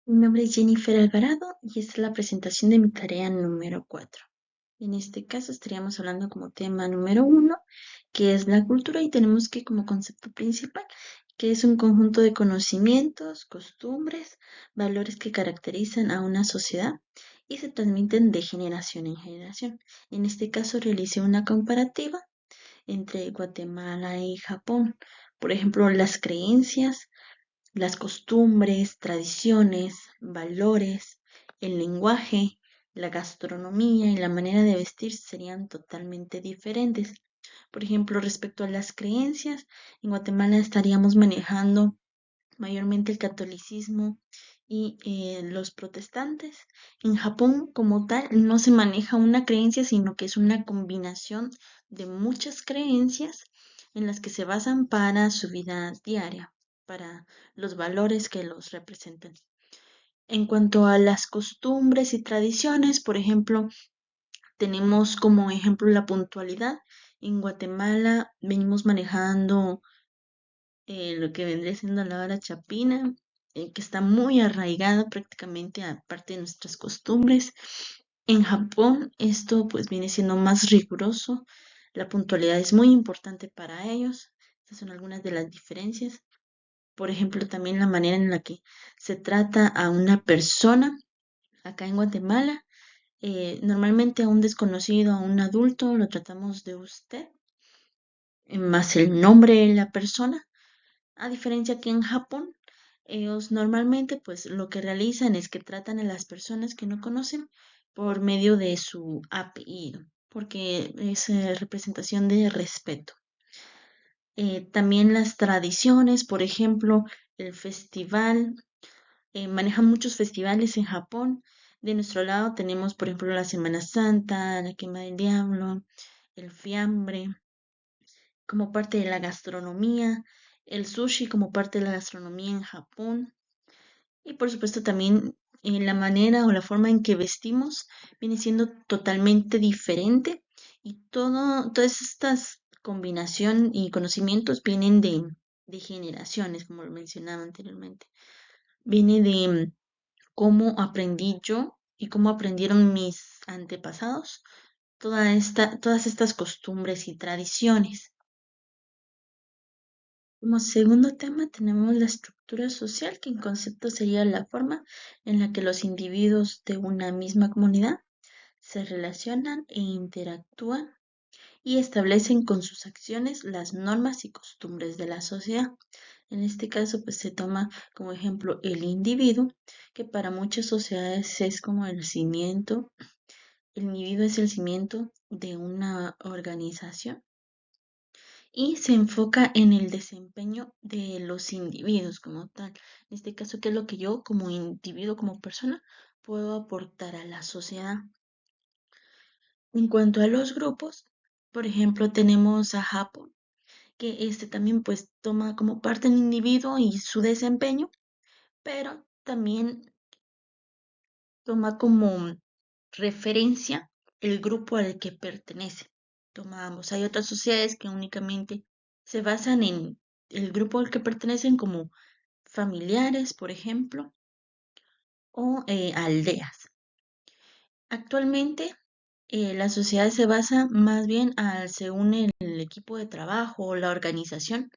Mi nombre es Jennifer Alvarado y esta es la presentación de mi tarea número 4. En este caso estaríamos hablando como tema número 1, que es la cultura, y tenemos que como concepto principal, que es un conjunto de conocimientos, costumbres, valores que caracterizan a una sociedad y se transmiten de generación en generación. En este caso realicé una comparativa entre Guatemala y Japón. Por ejemplo, las creencias, las costumbres, tradiciones, valores, el lenguaje, la gastronomía y la manera de vestir serían totalmente diferentes. Por ejemplo, respecto a las creencias, en Guatemala estaríamos manejando mayormente el catolicismo y los protestantes. En Japón, como tal, no se maneja una creencia, sino que es una combinación de muchas creencias en las que se basan para su vida diaria, para los valores que los representan. En cuanto a las costumbres y tradiciones, por ejemplo, tenemos como ejemplo la puntualidad. En Guatemala venimos manejando lo que vendría siendo la hora chapina, que está muy arraigada prácticamente a parte de nuestras costumbres. En Japón esto pues viene siendo más riguroso, la puntualidad es muy importante para ellos. Estas son algunas de las diferencias. Por ejemplo, también la manera en la que se trata a una persona acá en Guatemala. Normalmente a un desconocido, a un adulto, lo tratamos de usted, más el nombre de la persona. A diferencia que en Japón, ellos normalmente pues lo que realizan es que tratan a las personas que no conocen por medio de su apellido, porque es representación de respeto. También las tradiciones, por ejemplo, el festival, manejan muchos festivales en Japón. De nuestro lado tenemos, por ejemplo, la Semana Santa, la Quema del Diablo, el fiambre, como parte de la gastronomía, el sushi como parte de la gastronomía en Japón y por supuesto también la manera o la forma en que vestimos viene siendo totalmente diferente y todas estas combinación y conocimientos vienen de generaciones, como lo mencionaba anteriormente. Viene de cómo aprendí yo y cómo aprendieron mis antepasados todas estas costumbres y tradiciones. Como segundo tema tenemos la estructura social, que en concepto sería la forma en la que los individuos de una misma comunidad se relacionan e interactúan y establecen con sus acciones las normas y costumbres de la sociedad. En este caso, pues se toma como ejemplo el individuo, que para muchas sociedades es como el cimiento. El individuo es el cimiento de una organización y se enfoca en el desempeño de los individuos como tal. En este caso, ¿qué es lo que yo como individuo, como persona, puedo aportar a la sociedad? En cuanto a los grupos, por ejemplo, tenemos a Japón, que este también pues toma como parte el individuo y su desempeño, pero también toma como referencia el grupo al que pertenece. Toma ambos. Hay otras sociedades que únicamente se basan en el grupo al que pertenecen como familiares, por ejemplo, o aldeas. Actualmente, la sociedad se basa más bien según el equipo de trabajo o la organización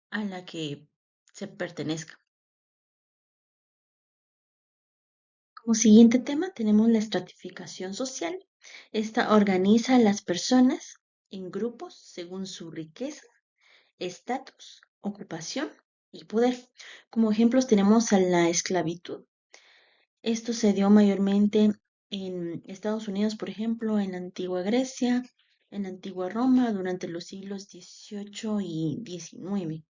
a la que se pertenezca. Como siguiente tema tenemos la estratificación social. Esta organiza a las personas en grupos según su riqueza, estatus, ocupación y poder. Como ejemplos tenemos a la esclavitud. Esto se dio mayormente en Estados Unidos, por ejemplo, en la antigua Grecia, en la antigua Roma, durante los siglos XVIII y XIX.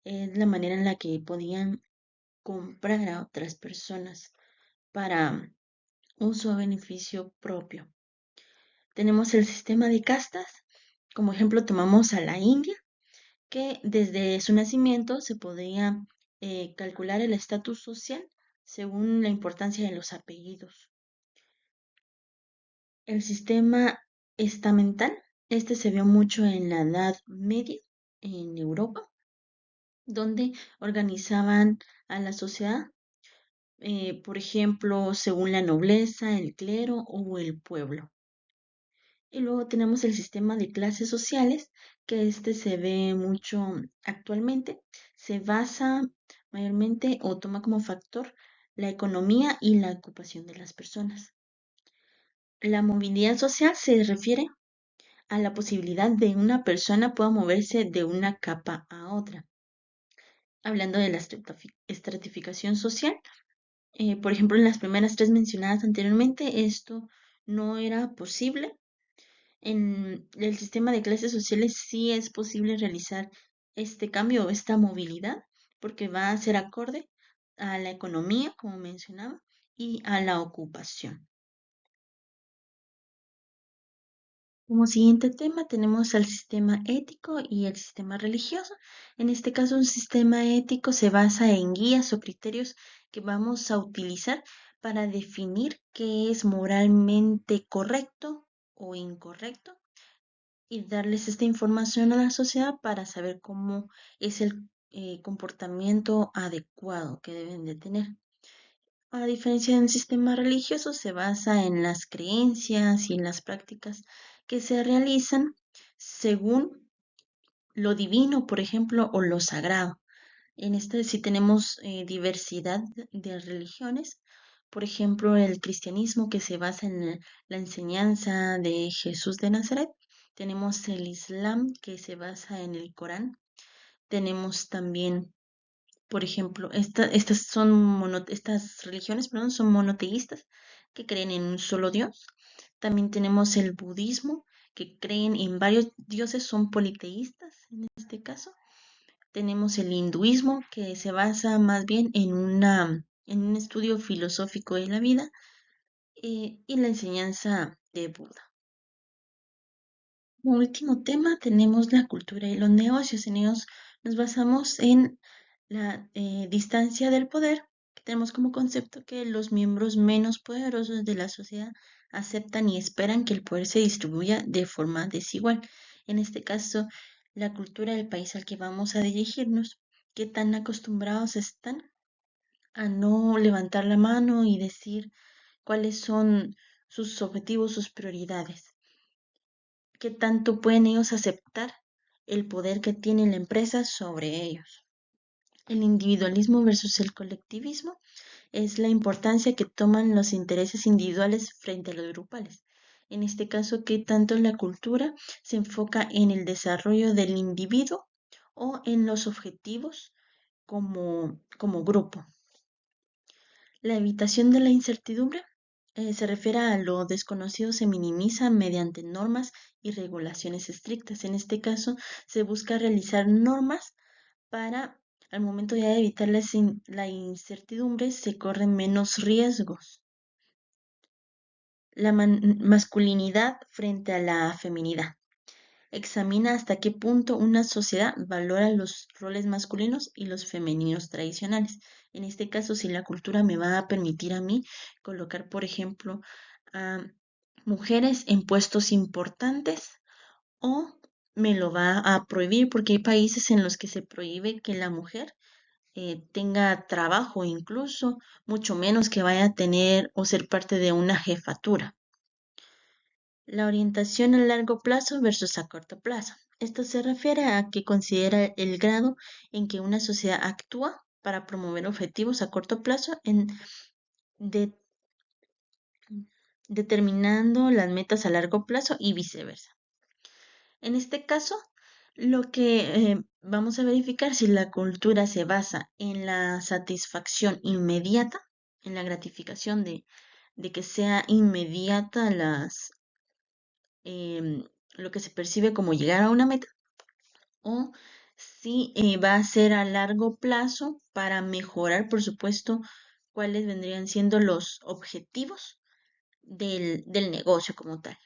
Es la manera en la que podían comprar a otras personas para uso o beneficio propio. Tenemos el sistema de castas. Como ejemplo, tomamos a la India, que desde su nacimiento se podía calcular el estatus social según la importancia de los apellidos. El sistema estamental, este se vio mucho en la Edad Media en Europa, donde organizaban a la sociedad por ejemplo, según la nobleza, el clero o el pueblo. Y luego tenemos el sistema de clases sociales, que este se ve mucho actualmente. Se basa mayormente o toma como factor la economía y la ocupación de las personas. La movilidad social se refiere a la posibilidad de una persona pueda moverse de una capa a otra. Hablando de la estratificación social, por ejemplo, en las primeras tres mencionadas anteriormente, esto no era posible. En el sistema de clases sociales sí es posible realizar este cambio o esta movilidad porque va a ser acorde a la economía, como mencionaba, y a la ocupación. Como siguiente tema tenemos al sistema ético y el sistema religioso. En este caso, un sistema ético se basa en guías o criterios que vamos a utilizar para definir qué es moralmente correcto o incorrecto y darles esta información a la sociedad para saber cómo es el comportamiento adecuado que deben de tener. A diferencia del sistema religioso, se basa en las creencias y en las prácticas que se realizan según lo divino, por ejemplo, o lo sagrado. En este sí tenemos diversidad de religiones, por ejemplo, el cristianismo que se basa en la enseñanza de Jesús de Nazaret. Tenemos el Islam que se basa en el Corán. Tenemos también, por ejemplo, estas religiones, perdón, son monoteístas que creen en un solo Dios. También tenemos el budismo que creen en varios dioses, son politeístas en este caso. Tenemos el hinduismo, que se basa más bien en un estudio filosófico de la vida, y la enseñanza de Buda. Como último tema tenemos la cultura y los negocios. En ellos nos basamos en la distancia del poder, que tenemos como concepto que los miembros menos poderosos de la sociedad aceptan y esperan que el poder se distribuya de forma desigual. En este caso, la cultura del país al que vamos a dirigirnos, qué tan acostumbrados están a no levantar la mano y decir cuáles son sus objetivos, sus prioridades, qué tanto pueden ellos aceptar el poder que tiene la empresa sobre ellos. El individualismo versus el colectivismo es la importancia que toman los intereses individuales frente a los grupales. En este caso, qué tanto la cultura se enfoca en el desarrollo del individuo o en los objetivos como grupo. La evitación de la incertidumbre se refiere a lo desconocido se minimiza mediante normas y regulaciones estrictas. En este caso, se busca realizar normas para, al momento ya de evitar la incertidumbre, se corren menos riesgos. La masculinidad frente a la feminidad. Examina hasta qué punto una sociedad valora los roles masculinos y los femeninos tradicionales. En este caso, si la cultura me va a permitir a mí colocar, por ejemplo, a mujeres en puestos importantes o me lo va a prohibir porque hay países en los que se prohíbe que la mujer tenga trabajo incluso, mucho menos que vaya a tener o ser parte de una jefatura. La orientación a largo plazo versus a corto plazo. Esto se refiere a que considera el grado en que una sociedad actúa para promover objetivos a corto plazo de- determinando las metas a largo plazo y viceversa. En este caso, lo que vamos a verificar si la cultura se basa en la satisfacción inmediata, en la gratificación de que sea inmediata lo que se percibe como llegar a una meta, o si va a ser a largo plazo para mejorar, por supuesto, cuáles vendrían siendo los objetivos del negocio como tal.